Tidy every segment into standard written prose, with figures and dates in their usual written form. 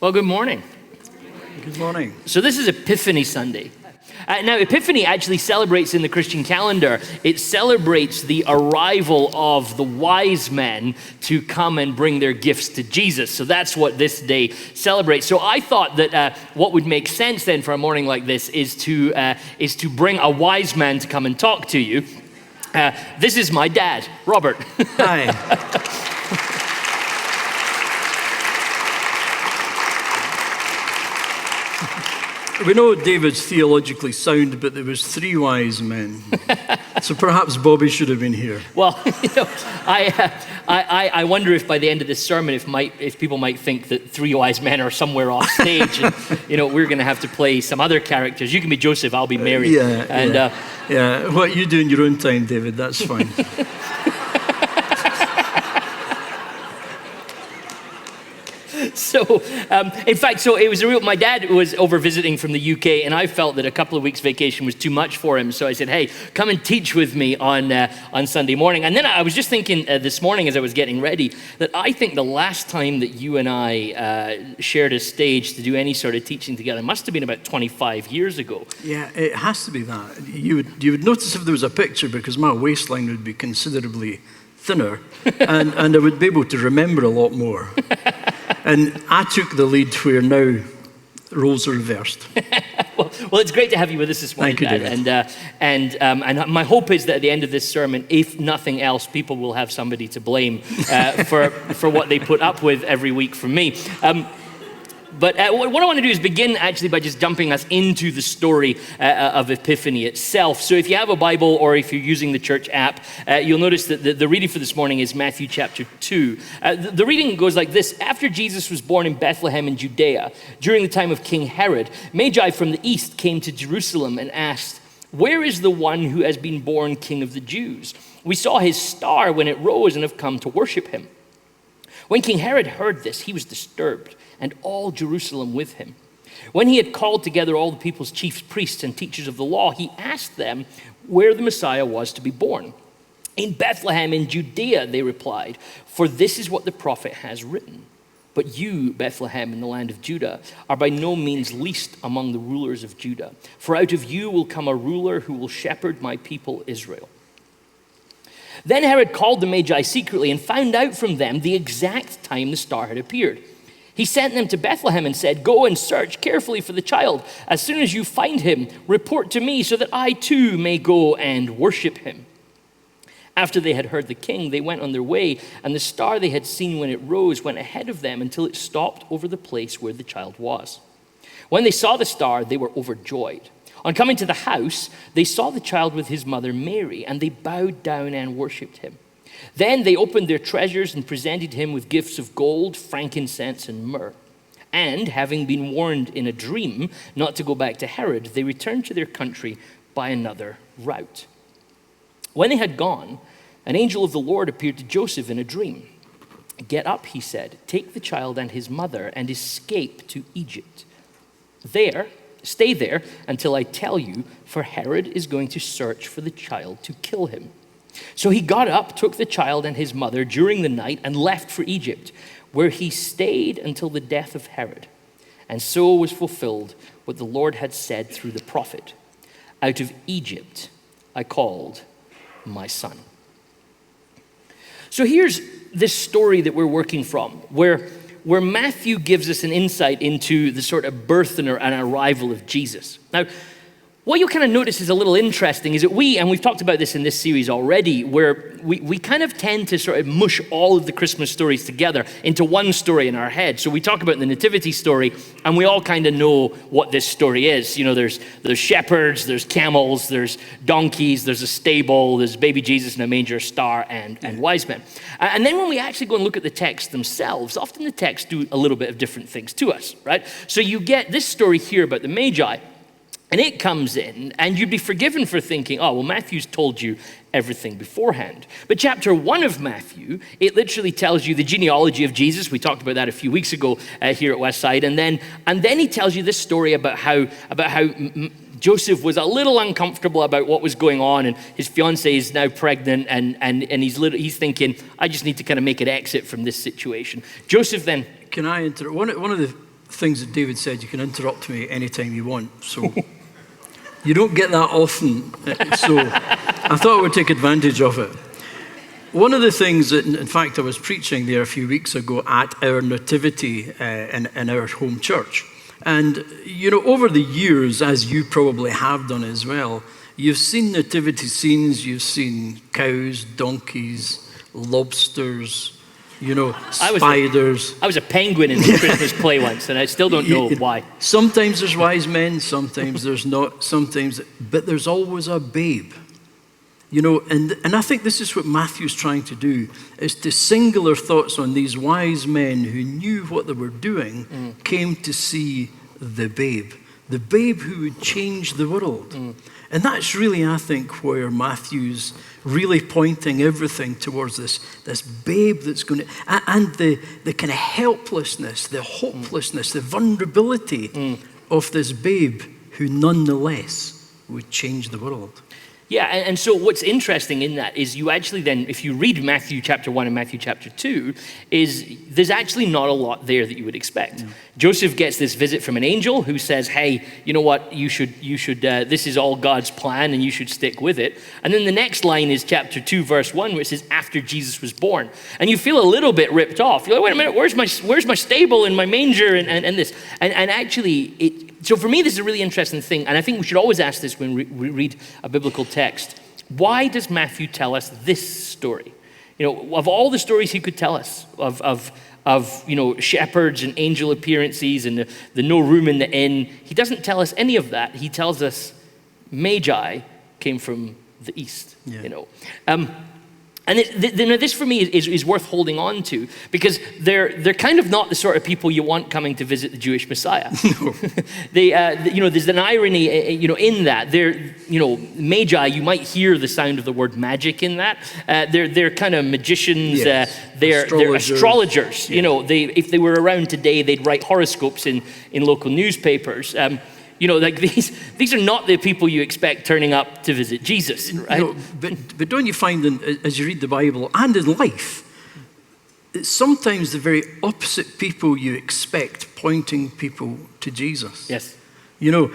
Well, good morning. Good morning. So this is Epiphany Sunday. Now, Epiphany actually celebrates in the Christian calendar, it celebrates the arrival of the wise men to come and bring their gifts to Jesus. So that's what this day celebrates. So I thought that what would make sense then for a morning like this is to bring a wise man to come and talk to you. This is my dad, Robert. Hi. We know David's theologically sound, but there was 3 wise men. So perhaps Bobby should have been here. Well, I wonder if by the end of this sermon, if people might think that 3 wise men are somewhere off stage, and we're going to have to play some other characters. You can be Joseph, I'll be Mary. Yeah. What you do in your own time, David, that's fine. So, in fact, it was my dad was over visiting from the UK, and I felt that a couple of weeks vacation was too much for him. So I said, hey, come and teach with me on Sunday morning. And then I was just thinking this morning as I was getting ready, that I think the last time that you and I shared a stage to do any sort of teaching together must have been about 25 years ago. Yeah, it has to be that. You would notice if there was a picture, because my waistline would be considerably thinner, and I would be able to remember a lot more. And I took the lead where now roles are reversed. well, it's great to have you with us this morning, Thank you, Dad. David. And my hope is that at the end of this sermon, if nothing else, people will have somebody to blame for what they put up with every week from me. But what I want to do is begin actually by just jumping us into the story of Epiphany itself. So if you have a Bible or if you're using the church app, you'll notice that the reading for this morning is Matthew chapter 2. The reading goes like this. After Jesus was born in Bethlehem in Judea, during the time of King Herod, Magi from the east came to Jerusalem and asked, "Where is the one who has been born King of the Jews? We saw his star when it rose and have come to worship him." When King Herod heard this, he was disturbed, and all Jerusalem with him. When he had called together all the people's chief priests and teachers of the law, he asked them where the Messiah was to be born. "In Bethlehem in Judea," they replied, "for this is what the prophet has written. But you, Bethlehem in the land of Judah, are by no means least among the rulers of Judah. For out of you will come a ruler who will shepherd my people Israel." Then Herod called the Magi secretly and found out from them the exact time the star had appeared. He sent them to Bethlehem and said, "Go and search carefully for the child. As soon as you find him, report to me so that I too may go and worship him." After they had heard the king, they went on their way, and the star they had seen when it rose went ahead of them until it stopped over the place where the child was. When they saw the star, they were overjoyed. On coming to the house, they saw the child with his mother Mary, and they bowed down and worshipped him. Then they opened their treasures and presented him with gifts of gold, frankincense, and myrrh. And having been warned in a dream not to go back to Herod, they returned to their country by another route. When they had gone, an angel of the Lord appeared to Joseph in a dream. "Get up," he said, "take the child and his mother and escape to Egypt. Stay there until I tell you, for Herod is going to search for the child to kill him." So he got up, took the child and his mother during the night, and left for Egypt, where he stayed until the death of Herod. And so was fulfilled what the Lord had said through the prophet, "Out of Egypt I called my son." So here's this story that we're working from, where Matthew gives us an insight into the sort of birth and arrival of Jesus. Now, what you'll kind of notice is a little interesting is that we've talked about this in this series already, where we kind of tend to sort of mush all of the Christmas stories together into one story in our head. So we talk about the nativity story, and we all kind of know what this story is. There's shepherds, there's camels, there's donkeys, there's a stable, there's baby Jesus in a manger, star, and wise men. And then when we actually go and look at the texts themselves, often the texts do a little bit of different things to us, right? So you get this story here about the Magi, and it comes in, and you'd be forgiven for thinking, oh, well, Matthew's told you everything beforehand. But chapter 1 of Matthew, it literally tells you the genealogy of Jesus. We talked about that a few weeks ago here at Westside. And then he tells you this story about how Joseph was a little uncomfortable about what was going on, and his fiancée is now pregnant, and he's thinking, I just need to kind of make an exit from this situation. Joseph then... Can I interrupt? One of the things that David said, you can interrupt me anytime you want. So you don't get that often. So I thought I would take advantage of it. One of the things that, in fact, I was preaching there a few weeks ago at our nativity in our home church. And, you know, over the years, as you probably have done as well, you've seen nativity scenes, you've seen cows, donkeys, lobsters, you know, spiders. I was a penguin in the Christmas play once, and I still don't know why. Sometimes there's wise men, sometimes there's not, but there's always a babe. You know, and I think this is what Matthew's trying to do, is to singular thoughts on these wise men who knew what they were doing, came to see the babe who would change the world. And that's really, I think, where Matthew's really pointing everything towards this babe that's going to, and the kind of helplessness, the hopelessness, the vulnerability of this babe who nonetheless would change the world. Yeah, and so what's interesting in that is you actually then, if you read Matthew chapter 1 and Matthew chapter 2, is there's actually not a lot there that you would expect. No. Joseph gets this visit from an angel who says, hey, you know what, you should. This is all God's plan and you should stick with it. And then the next line is chapter 2, verse 1, where it says, after Jesus was born. And you feel a little bit ripped off. You're like, wait a minute, where's my stable and my manger and this? And actually, so for me, this is a really interesting thing, and I think we should always ask this when we read a biblical text. Why does Matthew tell us this story? You know, of all the stories he could tell us, of you know, shepherds and angel appearances and the no room in the inn, he doesn't tell us any of that. He tells us Magi came from the east, you know. And this for me is worth holding on to, because they're kind of not the sort of people you want coming to visit the Jewish Messiah. No. You know, there's an irony, you know, in that. They're, you know, Magi. You might hear the sound of the word magic in that. They're kind of magicians. Yes. They're astrologers. Yes. You know, if they were around today, they'd write horoscopes in local newspapers. You know, like these are not the people you expect turning up to visit Jesus, right? No, but don't you find, as you read the Bible and in life, it's sometimes the very opposite people you expect pointing people to Jesus. Yes. You know,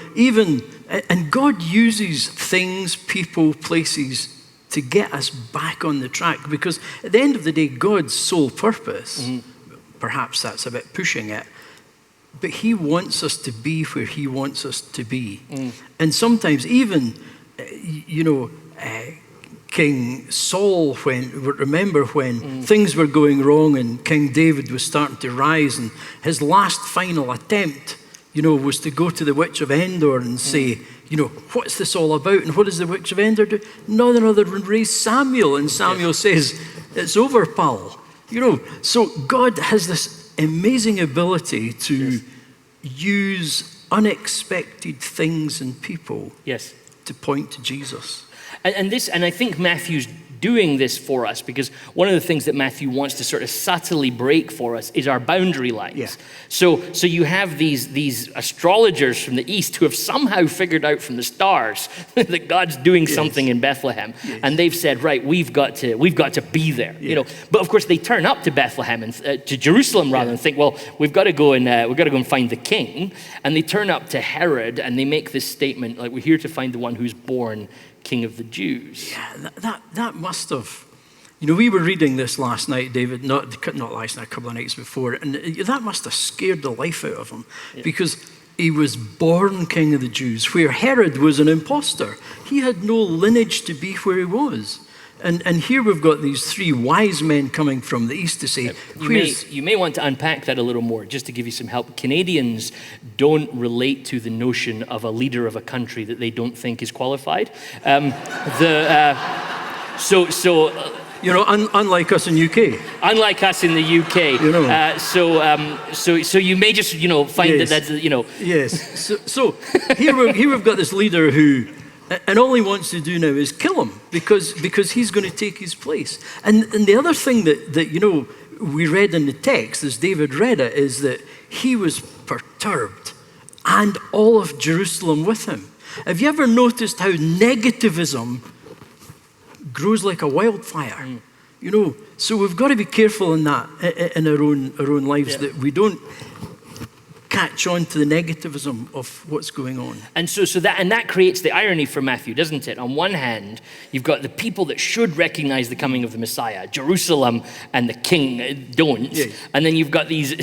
and God uses things, people, places to get us back on the track, because at the end of the day, God's sole purpose, perhaps that's a bit pushing it, but he wants us to be where he wants us to be. And sometimes even, you know, King Saul, remember when things were going wrong and King David was starting to rise, and his last final attempt, you know, was to go to the witch of Endor and say, you know, what's this all about? And what does the witch of Endor do? None other than raise Samuel. And Samuel says, it's over, pal. You know, so God has this amazing ability to use unexpected things and people to point to Jesus. And I think Matthew's doing this for us, because one of the things that Matthew wants to sort of subtly break for us is our boundary lines. Yeah. So you have these astrologers from the east who have somehow figured out from the stars that God's doing something in Bethlehem, and they've said, right, we've got to be there. You know, but of course they turn up to Bethlehem and to Jerusalem rather and think, well, we've got to go and find the king, and they turn up to Herod and they make this statement like, we're here to find the one who's born King of the Jews. Yeah, that must have, you know, we were reading this last night, David, not last night, a couple of nights before, and that must have scared the life out of him, because he was born King of the Jews, where Herod was an imposter. He had no lineage to be where he was. And here we've got these three wise men coming from the east to say, you may want to unpack that a little more, just to give you some help. Canadians don't relate to the notion of a leader of a country that they don't think is qualified. You know, unlike us in UK. Unlike us in the UK. You know. So you may just, you know, find that that's, you know. Yes. So here we've got this leader who, and all he wants to do now is kill him, because he's going to take his place. And the other thing that you know, we read in the text, as David read it, is that he was perturbed, and all of Jerusalem with him. Have you ever noticed how negativism grows like a wildfire? You know, so we've got to be careful in that, in our own lives, that we don't catch on to the negativism of what's going on. And that creates the irony for Matthew, doesn't it? On one hand, you've got the people that should recognize the coming of the Messiah, Jerusalem and the king don't. Yeah. And then you've got these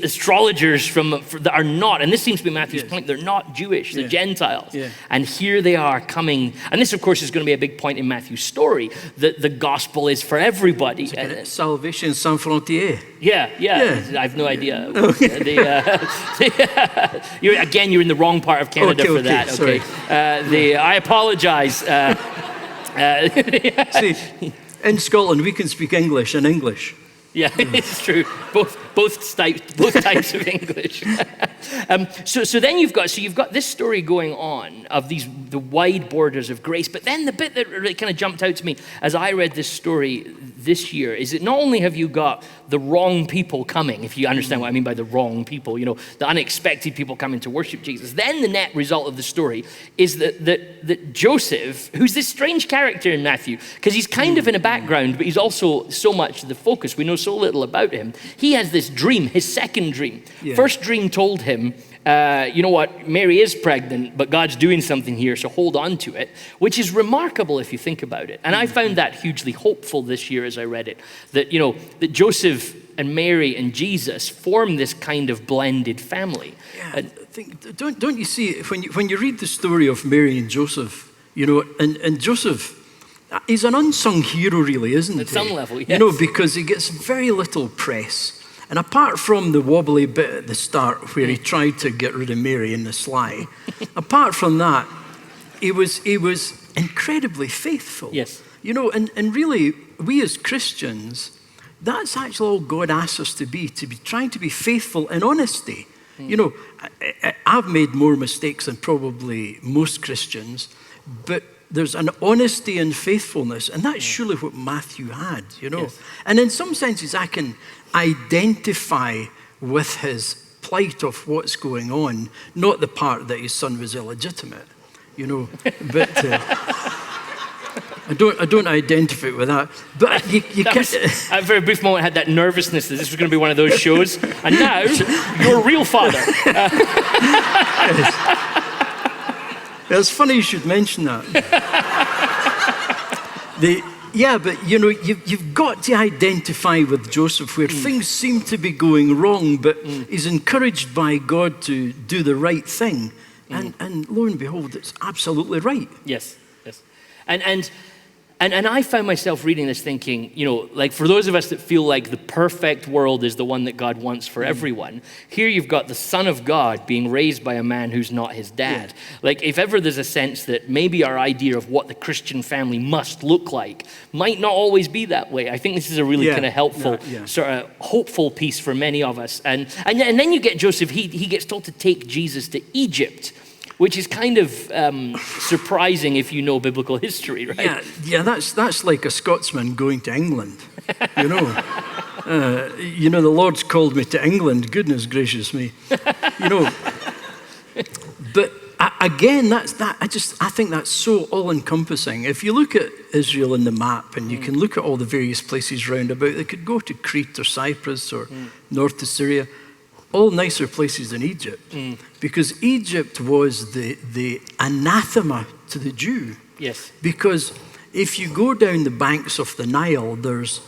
astrologers that are not, and this seems to be Matthew's point, they're not Jewish, they're Gentiles. Yeah. And here they are coming, and this of course is going to be a big point in Matthew's story, that the gospel is for everybody. Salvation sans frontières. Yeah. I have no idea. You're in the wrong part of Canada for that. Okay. I apologize. See, in Scotland, we can speak English and English. Yeah, it's true. Both types of English. So then you've got this story going on of the wide borders of grace. But then the bit that really kind of jumped out to me as I read this story this year is that not only have you got the wrong people coming, if you understand what I mean by the wrong people, the unexpected people coming to worship Jesus. Then the net result of the story is that Joseph, who's this strange character in Matthew, because he's kind of in a background, but he's also so much the focus. We know so little about him. He has this dream, his second dream. Yeah. First dream told him, you know what, Mary is pregnant, but God's doing something here, so hold on to it, which is remarkable if you think about it. And I found that hugely hopeful this year as I read it, that Joseph and Mary and Jesus form this kind of blended family. Yeah, don't you see, when you read the story of Mary and Joseph, and Joseph, he's an unsung hero really, isn't he? At some level, yes. Because he gets very little press. And apart from the wobbly bit at the start where he tried to get rid of Mary in the sly, apart from that, he was incredibly faithful. Yes. And really, we as Christians, that's actually all God asks us to be trying to be faithful in honesty. I've made more mistakes than probably most Christians, but there's an honesty and faithfulness, and that's surely what Matthew had, Yes. And in some senses, I can identify with his plight of what's going on, not the part that his son was illegitimate, but I don't identify with that. But you can't. I, for a brief moment, had that nervousness that this was going to be one of those shows, and now your real father. It's funny you should mention that. But you've got to identify with Joseph where things seem to be going wrong, but he's encouraged by God to do the right thing. And lo and behold, it's absolutely right. Yes. And I found myself reading this thinking, like for those of us that feel like the perfect world is the one that God wants for everyone, here you've got the Son of God being raised by a man who's not his dad. Yeah. Like if ever there's a sense that maybe our idea of what the Christian family must look like might not always be that way. I think this is a really kind of helpful, sort of hopeful piece for many of us. And then you get Joseph, he gets told to take Jesus to Egypt, which is kind of surprising if you know biblical history, right? Yeah, that's like a Scotsman going to England, the Lord's called me to England, goodness gracious me, But again, I think that's so all-encompassing. If you look at Israel in the map, and you can look at all the various places round about, they could go to Crete or Cyprus or north to Syria, all nicer places than Egypt, because Egypt was the anathema to the Jew. Yes. Because if you go down the banks of the Nile, there's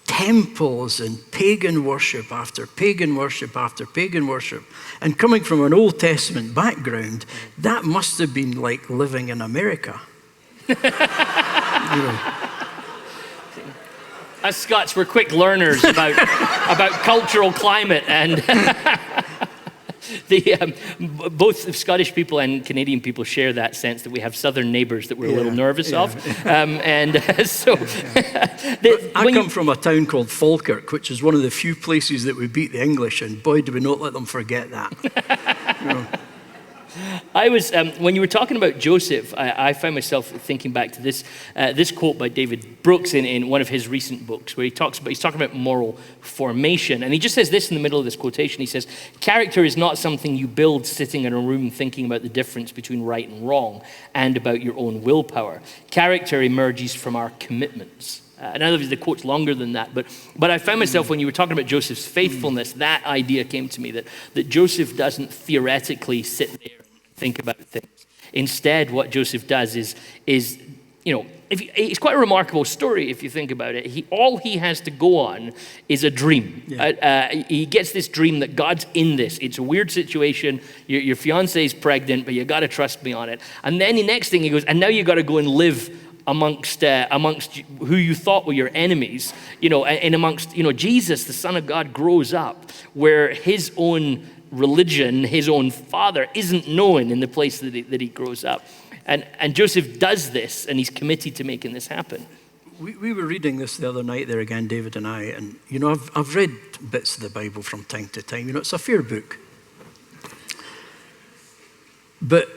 temples and pagan worship after pagan worship after pagan worship. And coming from an Old Testament background, that must have been like living in America. Us Scots were quick learners about cultural climate, and both Scottish people and Canadian people share that sense that we have southern neighbours that we're a little nervous of. I come from a town called Falkirk, which is one of the few places that we beat the English, and boy, do we not let them forget that. I was when you were talking about Joseph, I found myself thinking back to this quote by David Brooks in one of his recent books, where he's talking about moral formation, and he just says this in the middle of this quotation. He says, "Character is not something you build sitting in a room thinking about the difference between right and wrong, and about your own willpower. Character emerges from our commitments." And I know the quote's longer than that, but I found myself, when you were talking about Joseph's faithfulness, that idea came to me, that Joseph doesn't theoretically sit there and think about things. Instead, what Joseph does is it's quite a remarkable story if you think about it. All he has to go on is a dream. Yeah. He gets this dream that God's in this. It's a weird situation. Your fiancée is pregnant, but you got to trust me on it. And then the next thing he goes, and now you got to go and live amongst who you thought were your enemies. And amongst Jesus, the Son of God, grows up where his own religion, his own father, isn't known in the place that he grows up. And Joseph does this, and he's committed to making this happen. We were reading this the other night there again, David and I, and I've read bits of the Bible from time to time. It's a fair book. But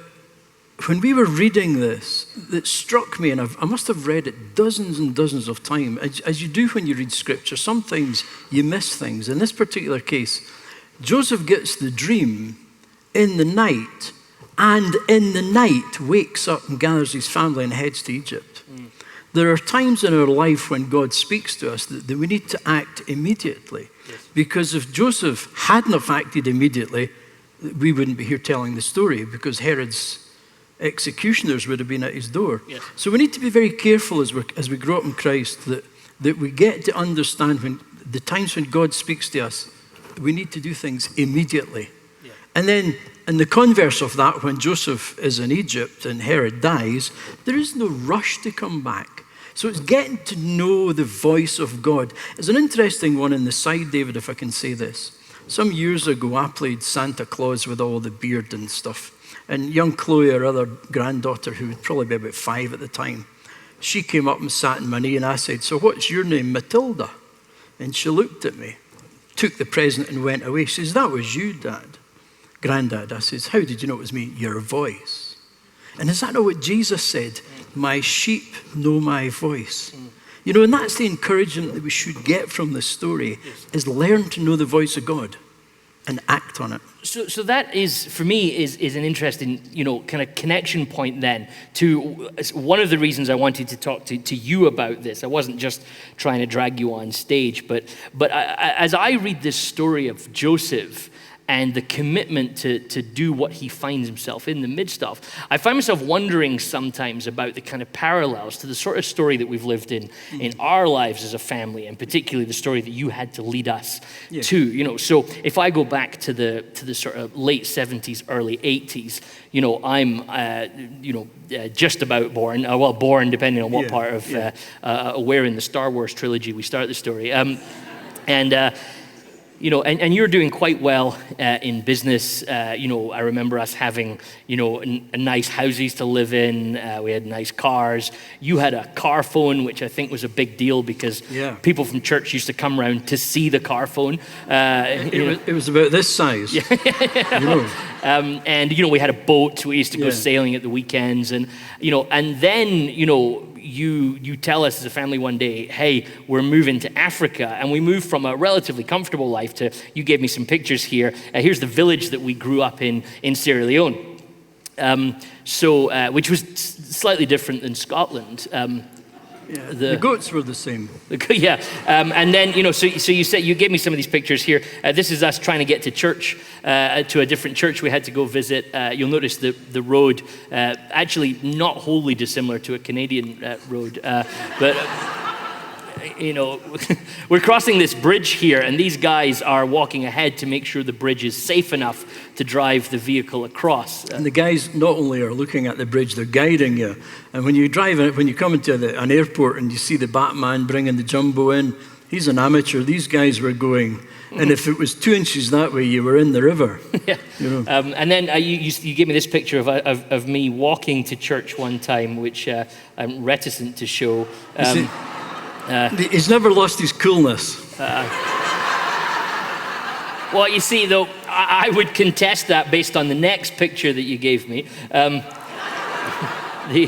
when we were reading this, it struck me, and I must have read it dozens and dozens of times, as you do when you read Scripture. Sometimes you miss things. In this particular case, Joseph gets the dream in the night, and in the night wakes up and gathers his family and heads to Egypt. There are times in our life when God speaks to us that we need to act immediately. Yes. Because if Joseph hadn't have acted immediately, we wouldn't be here telling the story, because Herod's executioners would have been at his door. Yes. So we need to be very careful as we grow up in Christ that we get to understand when the times when God speaks to us, we need to do things immediately. Yeah. And then in the converse of that, when Joseph is in Egypt and Herod dies, there is no rush to come back. So it's getting to know the voice of God. There's an interesting one in the side, David, if I can say this. Some years ago, I played Santa Claus with all the beard and stuff. And young Chloe, our other granddaughter, who would probably be about 5 at the time, she came up and sat in my knee, and I said, "So what's your name?" "Matilda." And she looked at me, took the present and went away. She says, "That was you, Dad." "Granddad." I says, "How did you know it was me?" "Your voice." And is that not what Jesus said? "My sheep know my voice." And that's the encouragement that we should get from this story, is learn to know the voice of God and act on it. So that is, for me, is an interesting, kind of connection point then to one of the reasons I wanted to talk to you about this. I wasn't just trying to drag you on stage, but as I read this story of Joseph and the commitment to do what he finds himself in the midst of, I find myself wondering sometimes about the kind of parallels to the sort of story that we've lived in our lives as a family, and particularly the story that you had to lead us to. So if I go back to the sort of late 70s, early 80s, I'm just about born, born depending on what part of where in the Star Wars trilogy we start the story, and you're doing quite well in business. I remember us having, nice houses to live in. We had nice cars. You had a car phone, which I think was a big deal because people from church used to come around to see the car phone. It was about this size. And we had a boat. We used to go sailing at the weekends, and then you tell us as a family one day, "Hey, we're moving to Africa," and we moved from a relatively comfortable life to, you gave me some pictures here. Here's the village that we grew up in Sierra Leone, which was slightly different than Scotland. The goats were the same. And then, so you said, you gave me some of these pictures here. This is us trying to get to church, to a different church we had to go visit. You'll notice the road, actually not wholly dissimilar to a Canadian road, but we're crossing this bridge here, and these guys are walking ahead to make sure the bridge is safe enough to drive the vehicle across. And the guys not only are looking at the bridge, they're guiding you. And when you drive it, when you come into an airport and you see the Batman bringing the jumbo in, he's an amateur. These guys were going, and if it was 2 inches that way, you were in the river. And then you gave me this picture of me walking to church one time, which I'm reticent to show. He's never lost his coolness. Well, you see, though, I would contest that based on the next picture that you gave me. He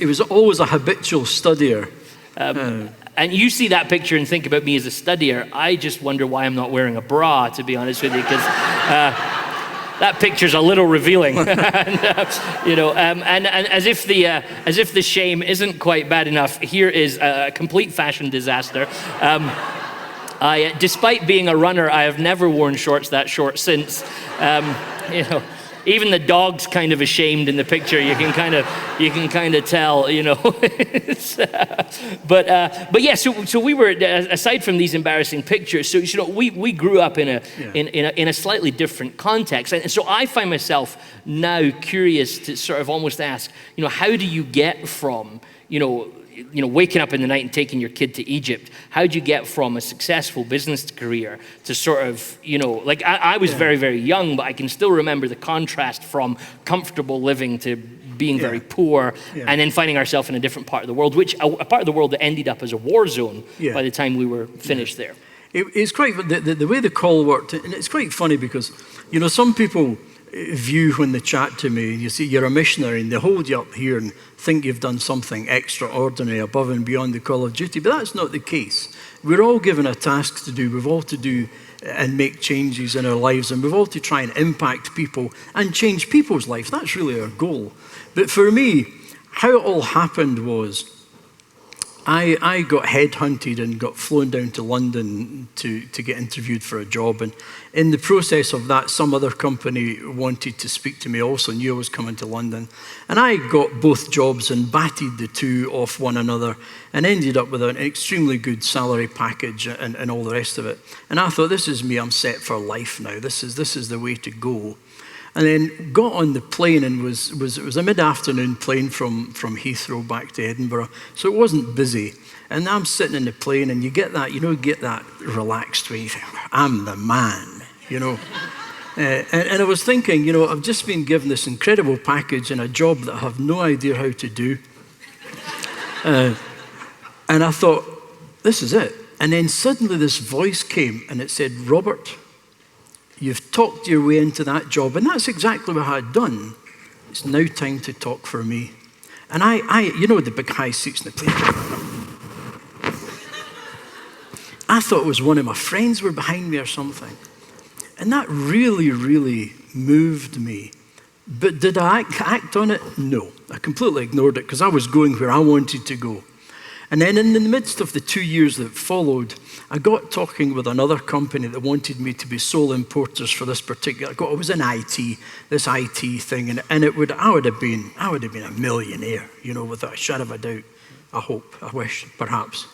was always a habitual studier. And you see that picture and think about me as a studier. I just wonder why I'm not wearing a bra, to be honest with you, because that picture's a little revealing. And as if the shame isn't quite bad enough, here is a complete fashion disaster. Despite being a runner, I have never worn shorts that short since. Even the dog's kind of ashamed in the picture. You can kind of tell, But yeah. So we were, aside from these embarrassing pictures. So we grew up in a slightly different context, and so I find myself now curious to sort of almost ask, how do you get from waking up in the night and taking your kid to Egypt? How do you get from a successful business career to sort of, I was very, very young, but I can still remember the contrast from comfortable living to being very poor, and then finding ourselves in a different part of the world, which a part of the world that ended up as a war zone by the time we were finished there. It's quite, the way the call worked, and it's quite funny because, some people view when they chat to me, you see, you're a missionary, and they hold you up here and think you've done something extraordinary above and beyond the call of duty, but that's not the case. We're all given a task to do. We've all to do and make changes in our lives, and we've all to try and impact people and change people's life. That's really our goal. But for me, how it all happened was I got headhunted and got flown down to London to get interviewed for a job. And in the process of that, some other company wanted to speak to me also, knew I was coming to London. And I got both jobs and batted the two off one another and ended up with an extremely good salary package and all the rest of it. And I thought, this is me, I'm set for life now. This is the way to go. And then got on the plane, and it was a mid-afternoon plane from Heathrow back to Edinburgh, so it wasn't busy. And I'm sitting in the plane, and you get that relaxed way. You think, I'm the man, And I was thinking, I've just been given this incredible package and a job that I have no idea how to do. And I thought, this is it. And then suddenly this voice came, and it said, Robert, you've talked your way into that job, and that's exactly what I had done. It's now time to talk for me. And I the big high seats in the plane. I thought it was one of my friends were behind me or something. And that really, really moved me. But did I act on it? No. I completely ignored it because I was going where I wanted to go. And then in the midst of the 2 years that followed, I got talking with another company that wanted me to be sole importers for this particular. It was in IT, this IT thing, and I would have been a millionaire, without a shadow of a doubt. I hope, I wish, perhaps.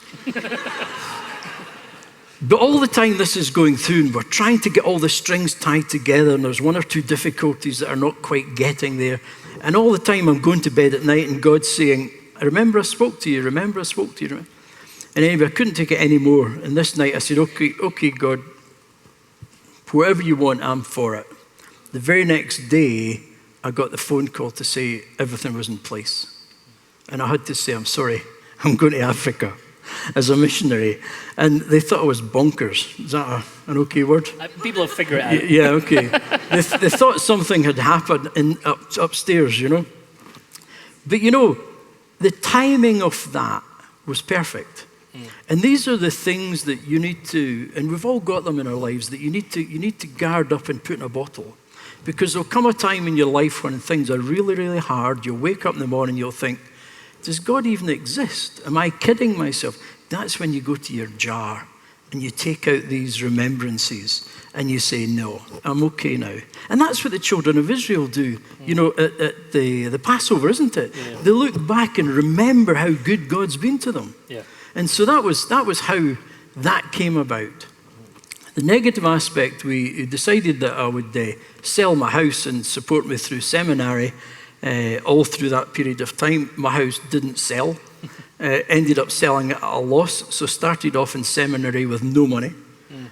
But all the time this is going through, and we're trying to get all the strings tied together, and there's one or two difficulties that are not quite getting there. And all the time I'm going to bed at night, and God's saying, remember I spoke to you, remember I spoke to you. And anyway, I couldn't take it anymore. And this night I said, okay, God, whatever you want, I'm for it. The very next day, I got the phone call to say everything was in place. And I had to say, I'm sorry, I'm going to Africa as a missionary. And they thought I was bonkers. Is that an okay word? People will figure it out. Yeah, okay. they thought something had happened upstairs, But the timing of that was perfect. And these are the things that you need to, and we've all got them in our lives, that you need to guard up and put in a bottle. Because there'll come a time in your life when things are really, really hard. You'll wake up in the morning, you'll think, does God even exist? Am I kidding myself? That's when you go to your jar and you take out these remembrances and you say, no, I'm okay now. And that's what the children of Israel do, at the Passover, isn't it? Yeah. They look back and remember how good God's been to them. Yeah. And so that was how that came about. The negative aspect, we decided that I would sell my house and support me through seminary. All through that period of time, my house didn't sell. Ended up selling at a loss. So started off in seminary with no money.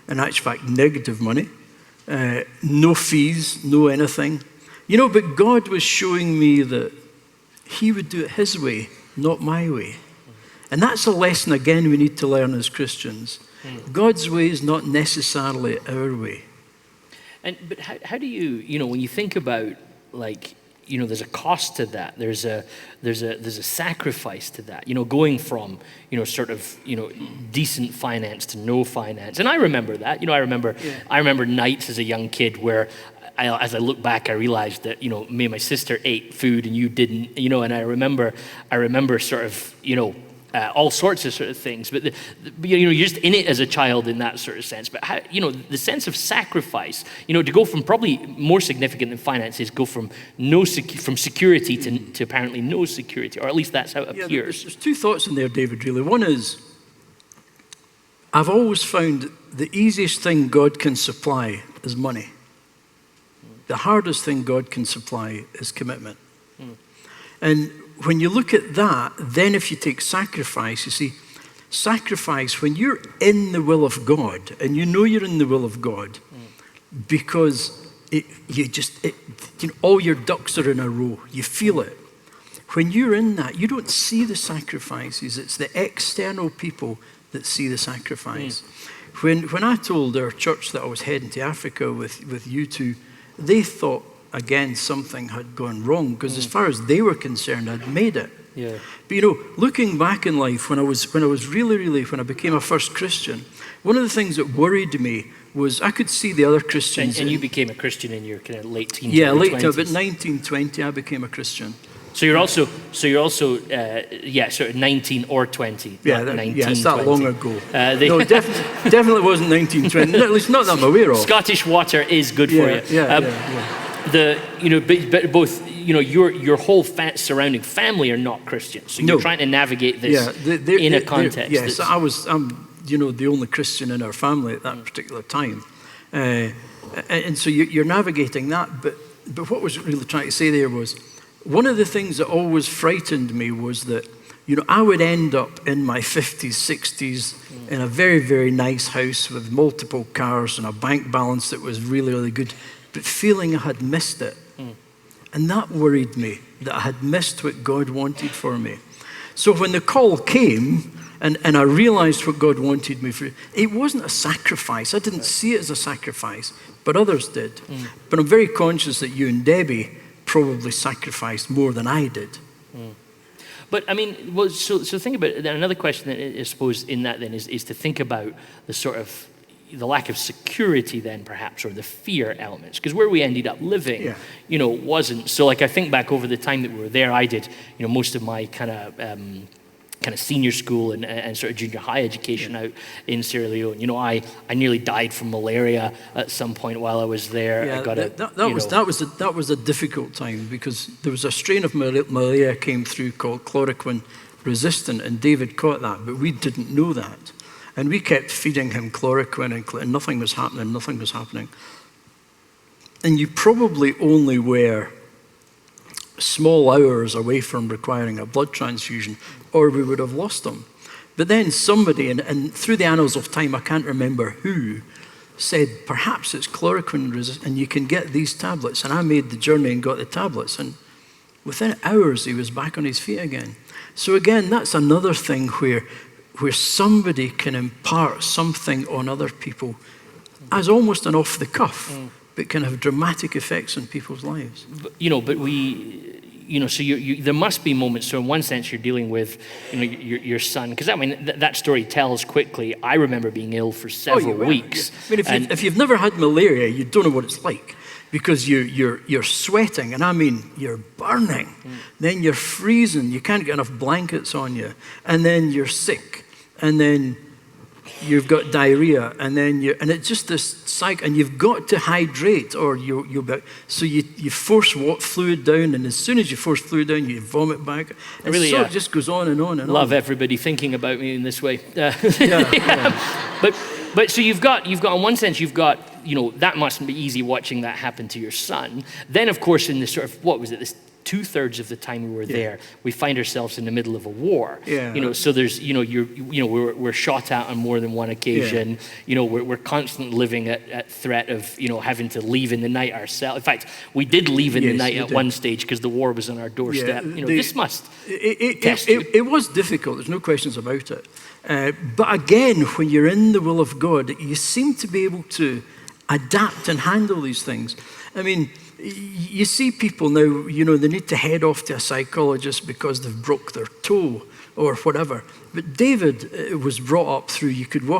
In actual fact, negative money. No fees, no anything. But God was showing me that he would do it his way, not my way. And that's a lesson, again, we need to learn as Christians. God's way is not necessarily our way. But how do you, when you think about, there's a cost to that. There's a sacrifice to that. Going from decent finance to no finance. And I remember that. I remember nights as a young kid where as I look back, I realized that, me and my sister ate food and you didn't, and I remember sort of, all sorts of sort of things, but you're just in it as a child in that sort of sense. But how, the sense of sacrifice, to go from probably more significant than finances, go from from security to apparently no security, or at least that's how it appears. There's two thoughts in there, David. Really, one is I've always found the easiest thing God can supply is money. The hardest thing God can supply is commitment. And when you look at that, then if you take sacrifice, you see, sacrifice, when you're in the will of God, and you know you're in the will of God, because all your ducks are in a row, you feel it. When you're in that, you don't see the sacrifices. It's the external people that see the sacrifice. When I told our church that I was heading to Africa with you two, they thought, again, something had gone wrong, because as far as they were concerned, I'd made it. Yeah. But looking back in life, when I became a first Christian, one of the things that worried me was I could see the other Christians. And you became a Christian in your kind of late teens. Yeah, late, about 19, 20, I became a Christian. So you're also sort of 19 or 20. Yeah, 19, it's that 20. long ago. No, definitely wasn't 19, 20. No, at least not that I'm aware of. Scottish water is good for you. Yeah. But both, your whole surrounding family are not Christian, so you're trying to navigate this in a context. Yes, I'm the only Christian in our family at that particular time, and so you're navigating that. But what I was really trying to say there was, one of the things that always frightened me was that I would end up in my 50s, 60s in a very, very nice house with multiple cars and a bank balance that was really, really good, but feeling I had missed it. And that worried me, that I had missed what God wanted for me. So when the call came, and I realized what God wanted me for, it wasn't a sacrifice. I didn't see it as a sacrifice, but others did. But I'm very conscious that you and Debbie probably sacrificed more than I did. But I mean, so think about it. Then another question that I suppose in that then is to think about the sort of the lack of security then perhaps, or the fear elements, because where we ended up living, wasn't. So like I think back over the time that we were there, I did, most of my kind of senior school and sort of junior high education out in Sierra Leone. I nearly died from malaria at some point while I was there. Yeah, I got that was a difficult time, because there was a strain of malaria came through called chloroquine resistant, and David caught that, but we didn't know that. And we kept feeding him chloroquine, and nothing was happening. And you probably only were small hours away from requiring a blood transfusion, or we would have lost him. But then somebody, and through the annals of time, I can't remember who, said, perhaps it's chloroquine resistant, and you can get these tablets. And I made the journey and got the tablets, and within hours he was back on his feet again. So again, that's another thing where somebody can impart something on other people as almost an off the cuff, but can have dramatic effects on people's lives. But we, so there must be moments. So in one sense, you're dealing with, your son, because that story tells quickly. I remember being ill for several weeks. Yeah. I mean, if you've never had malaria, you don't know what it's like, because you're sweating, and I mean you're burning. Then you're freezing. You can't get enough blankets on you, and then you're sick, and then you've got diarrhea, and it's just this cycle, and you've got to hydrate, or you'll be, so you force fluid down, and as soon as you force fluid down, you vomit back, and really, it just goes on and on and on. Love everybody thinking about me in this way. Yeah. But so you've got in one sense that mustn't be easy watching that happen to your son. Then of course in the sort of, what was it, this 2/3 of the time we were there, we find ourselves in the middle of a war. So there's we're shot at on more than one occasion. We're constantly living at threat of having to leave in the night ourselves. In fact, we did leave in the night at one stage because the war was on our doorstep. This must test you. It was difficult. There's no questions about it. But again, when you're in the will of God, you seem to be able to adapt and handle these things. I mean, you see people now, they need to head off to a psychologist because they've broke their toe or whatever. But David was brought up through, you could go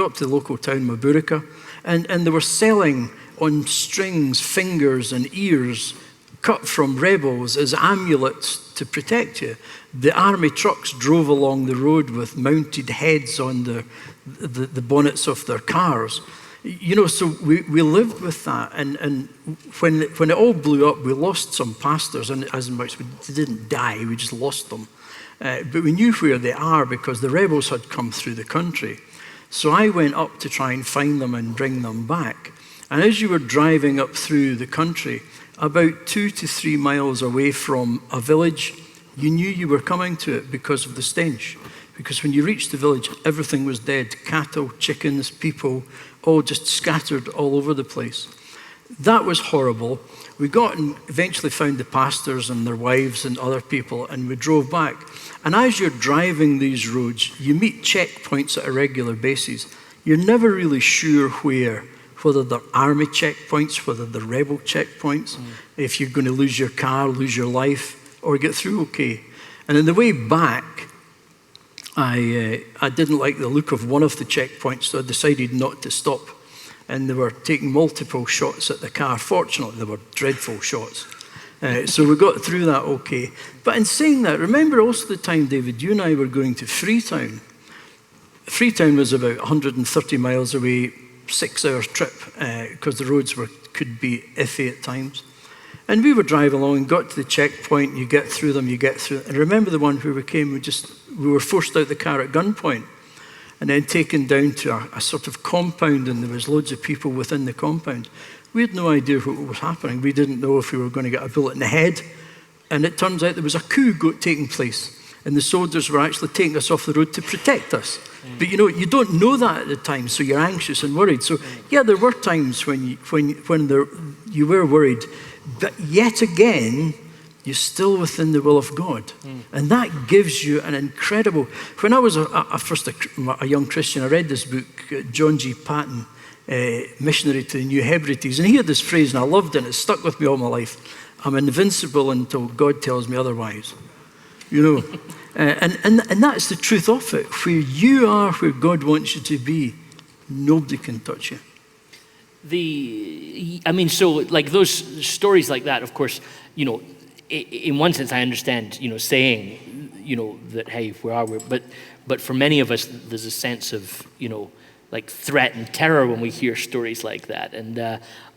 up to the local town, Maburika, and they were selling on strings, fingers and ears cut from rebels as amulets to protect you. The army trucks drove along the road with mounted heads on the bonnets of their cars. So we lived with that. And when it all blew up, we lost some pastors, and as much we didn't die, we just lost them. But we knew where they are because the rebels had come through the country. So I went up to try and find them and bring them back. And as you were driving up through the country, about 2 to 3 miles away from a village, you knew you were coming to it because of the stench. Because when you reached the village, everything was dead. Cattle, chickens, people, all just scattered all over the place. That was horrible. We got and eventually found the pastors and their wives and other people, and we drove back. And as you're driving these roads, you meet checkpoints at a regular basis. You're never really sure whether they're army checkpoints, whether they're rebel checkpoints, if you're going to lose your car, lose your life, or get through okay. And on the way back, I didn't like the look of one of the checkpoints, so I decided not to stop. And they were taking multiple shots at the car. Fortunately, they were dreadful shots. So we got through that okay. But in saying that, remember also the time, David, you and I were going to Freetown. Freetown was about 130 miles away, 6-hour trip, because the roads could be iffy at times. And we were driving along and got to the checkpoint, you get through them. And remember the one where we came, we were forced out the car at gunpoint and then taken down to a sort of compound, and there was loads of people within the compound. We had no idea what was happening. We didn't know if we were going to get a bullet in the head. And it turns out there was a coup taking place, and the soldiers were actually taking us off the road to protect us. But you don't know that at the time, so you're anxious and worried. So yeah, there were times when you were worried, but yet again, you're still within the will of God. And that gives you an incredible... When I was a young Christian, I read this book, John G. Paton, Missionary to the New Hebrides, and he had this phrase, and I loved it, and it stuck with me all my life. I'm invincible until God tells me otherwise. And that's the truth of it. Where you are, where God wants you to be, nobody can touch you. So like those stories like that, of course, in one sense I understand, saying, that, hey, where are we? But for many of us, there's a sense of, like threat and terror when we hear stories like that. And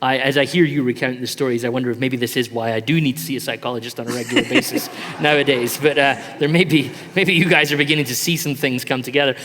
as I hear you recount the stories, I wonder if maybe this is why I do need to see a psychologist on a regular basis nowadays. But maybe you guys are beginning to see some things come together.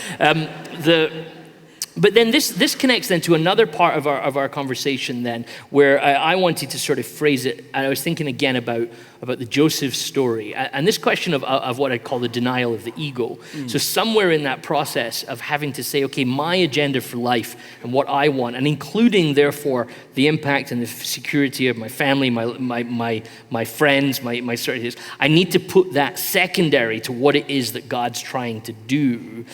But then this connects then to another part of our conversation then, where I wanted to sort of phrase it, and I was thinking again about the Joseph story, and this question of what I call the denial of the ego. So somewhere in that process of having to say, okay, my agenda for life and what I want, and including therefore the impact and the security of my family, my friends, my certainties, I need to put that secondary to what it is that God's trying to do,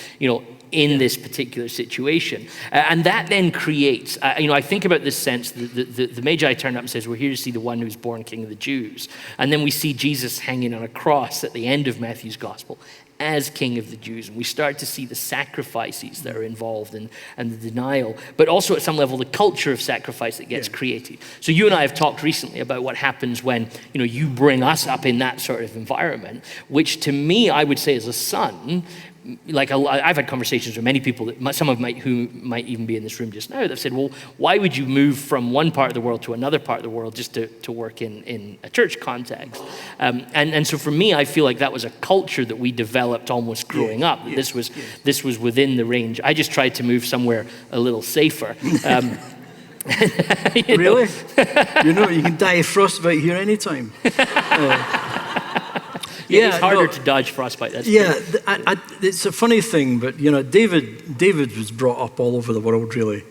in this particular situation. And that then creates, I think about this sense, the Magi turn up and says, we're here to see the one who's born King of the Jews. And then we see Jesus hanging on a cross at the end of Matthew's gospel as King of the Jews. And we start to see the sacrifices that are involved and the denial, but also at some level the culture of sacrifice that gets created. So you and I have talked recently about what happens when you bring us up in that sort of environment, which to me, I would say as a son, like I've had conversations with many people, who might even be in this room just now, that have said, well, why would you move from one part of the world to another part of the world just to work in a church context? And so for me, I feel like that was a culture that we developed almost growing up. This was within the range. I just tried to move somewhere a little safer. Really? You can die of frostbite here anytime. It's harder to dodge frostbite. That's it's a funny thing, but David was brought up all over the world, really,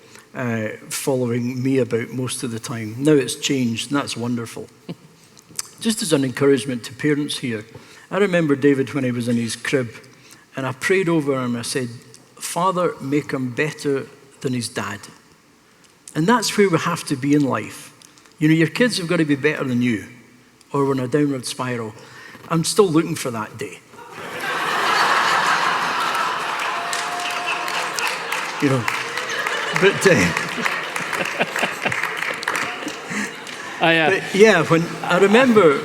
following me about most of the time. Now it's changed, and that's wonderful. Just as an encouragement to parents here, I remember David when he was in his crib, and I prayed over him. I said, Father, make him better than his dad. And that's where we have to be in life. Your kids have got to be better than you, or we're in a downward spiral. I'm still looking for that day. But yeah, when I remember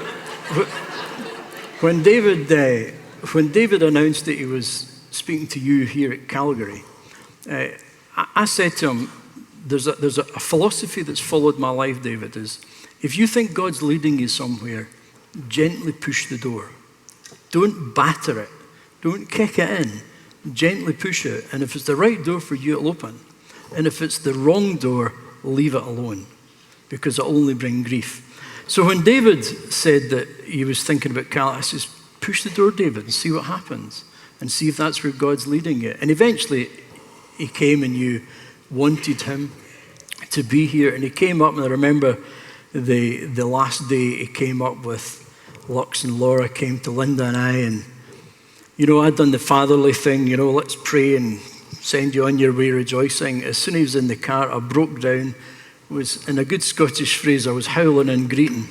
when David announced that he was speaking to you here at Calgary, I said to him, there's a philosophy that's followed my life, David, is if you think God's leading you somewhere, gently push the door. Don't batter it. Don't kick it in. Gently push it. And if it's the right door for you, it'll open. And if it's the wrong door, leave it alone, because it'll only bring grief. So when David said that he was thinking about Calgary, I says, push the door, David, and see what happens. And see if that's where God's leading you. And eventually, he came and you wanted him to be here. And he came up, and I remember the last day he came up with Lux and Laura came to Linda and I, and I'd done the fatherly thing, let's pray and send you on your way rejoicing. As soon as he was in the car, I broke down. It was, in a good Scottish phrase, I was howling and greeting.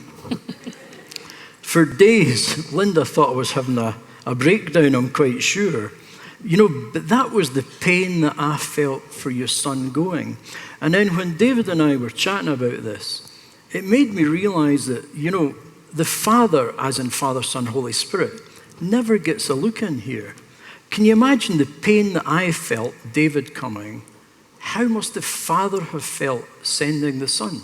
For days, Linda thought I was having a breakdown, I'm quite sure. But that was the pain that I felt for your son going. And then when David and I were chatting about this, it made me realize that, the Father, as in Father, Son, Holy Spirit, never gets a look in here. Can you imagine the pain that I felt, David coming? How must the Father have felt sending the Son?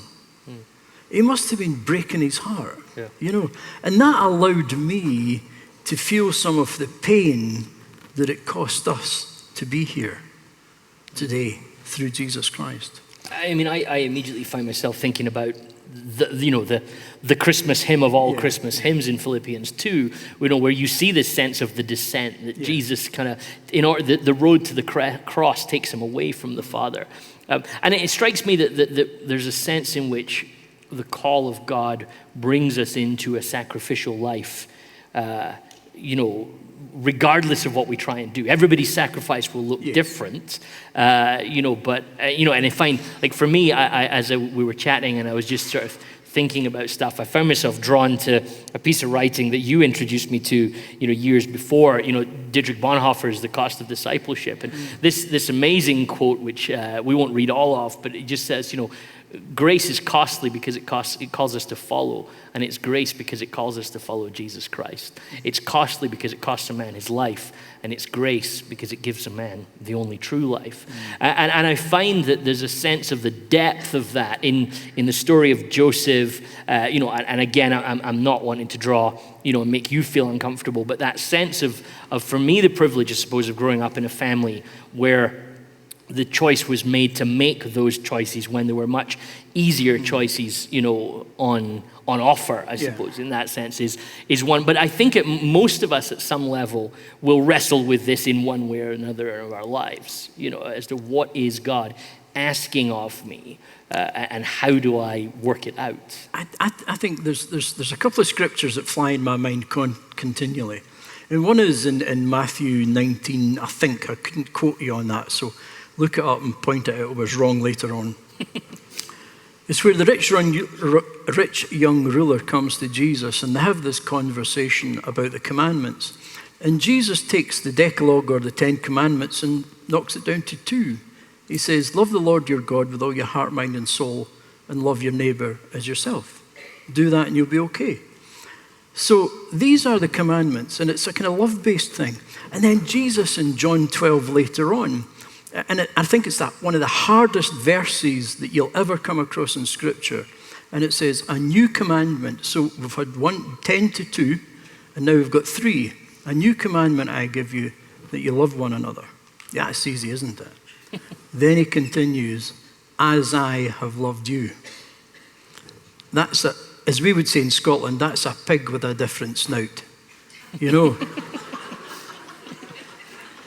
He must have been breaking his heart, And that allowed me to feel some of the pain that it cost us to be here today through Jesus Christ. I mean, I immediately find myself thinking about the Christmas hymn of all Christmas hymns in Philippians 2, where you see this sense of the descent, that Jesus kind of, the road to the cross takes him away from the Father. And it strikes me that there's a sense in which the call of God brings us into a sacrificial life, regardless of what we try and do. Everybody's sacrifice will look different, but and I find, like for me, we were chatting and I was just sort of thinking about stuff, I found myself drawn to a piece of writing that you introduced me to, years before, Dietrich Bonhoeffer's The Cost of Discipleship. And this amazing quote, which we won't read all of, but it just says, grace is costly because it calls us to follow, and it's grace because it calls us to follow Jesus Christ. It's costly because it costs a man his life, and it's grace because it gives a man the only true life. And I find that there's a sense of the depth of that in the story of Joseph. And again, I'm not wanting to draw, and make you feel uncomfortable, but that sense of for me, the privilege, I suppose, of growing up in a family where the choice was made to make those choices when there were much easier choices, on offer, I suppose, in that sense is one. But I think most of us at some level will wrestle with this in one way or another of our lives, as to what is God asking of me, and how do I work it out? I think there's a couple of scriptures that fly in my mind continually. And one is in Matthew 19, I think. I couldn't quote you on that, so look it up and point it out. I was wrong later on. It's where the rich young ruler comes to Jesus, and they have this conversation about the commandments. And Jesus takes the Decalogue, or the 10 Commandments, and knocks it down to 2. He says, love the Lord your God with all your heart, mind, and soul, and love your neighbor as yourself. Do that and you'll be okay. So these are the commandments, and it's a kind of love-based thing. And then Jesus in John 12 later on, and I think it's that one of the hardest verses that you'll ever come across in Scripture. And it says, a new commandment. So we've had 10 to 2, and now we've got 3. A new commandment I give you, that you love one another. Yeah, it's easy, isn't it? Then he continues, as I have loved you. That's, as we would say in Scotland, that's a pig with a different snout.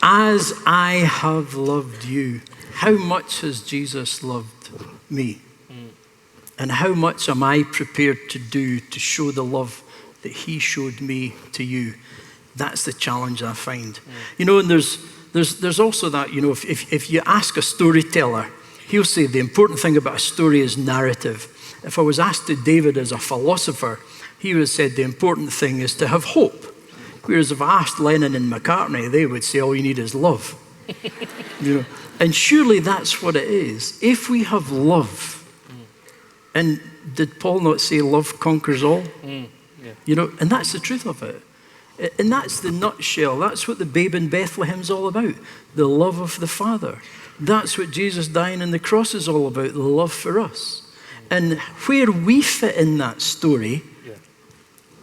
As I have loved you. How much has Jesus loved me? And how much am I prepared to do to show the love that he showed me to you? That's the challenge I find. And there's also that, if you ask a storyteller, he'll say the important thing about a story is narrative. If I was asked to David as a philosopher, he would have said the important thing is to have hope. Whereas if I asked Lennon and McCartney, they would say all you need is love. And surely that's what it is. If we have love, and did Paul not say love conquers all? Yeah. You know, and that's the truth of it. And that's the nutshell. That's what the babe in Bethlehem's all about. The love of the Father. That's what Jesus dying on the cross is all about, the love for us. And where we fit in that story,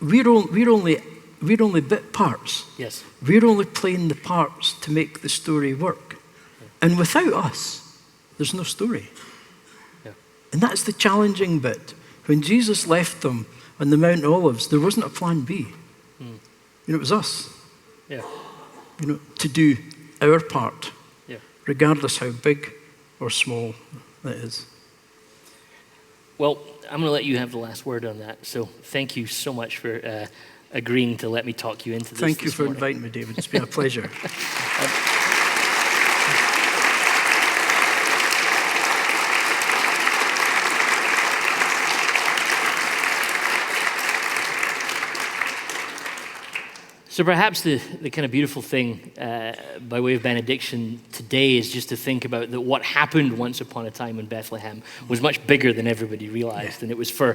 we're only bit parts. Yes. We're only playing the parts to make the story work. And without us, there's no story. Yeah. And that's the challenging bit. When Jesus left them on the Mount Olives, there wasn't a plan B. You know, it was us. Yeah. You know, to do our part, regardless how big or small it is. Well, I'm going to let you have the last word on that. So thank you so much for agreeing to let me talk you into this. Thank you for morning. inviting me, David. It's been a pleasure. So perhaps the kind of beautiful thing by way of benediction today is just to think about that what happened once upon a time in Bethlehem was much bigger than everybody realized. And it was for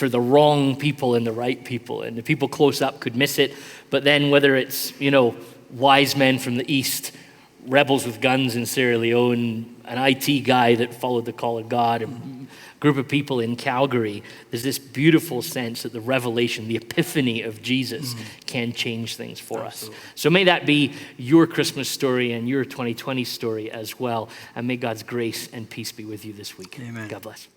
the wrong people and the right people. And the people close up could miss it. But then whether it's, you know, wise men from the east, rebels with guns in Sierra Leone, an IT guy that followed the call of God, a group of people in Calgary, there's this beautiful sense that the revelation, the epiphany of Jesus can change things for us. So may that be your Christmas story and your 2020 story as well. And may God's grace and peace be with you this week. Amen. God bless.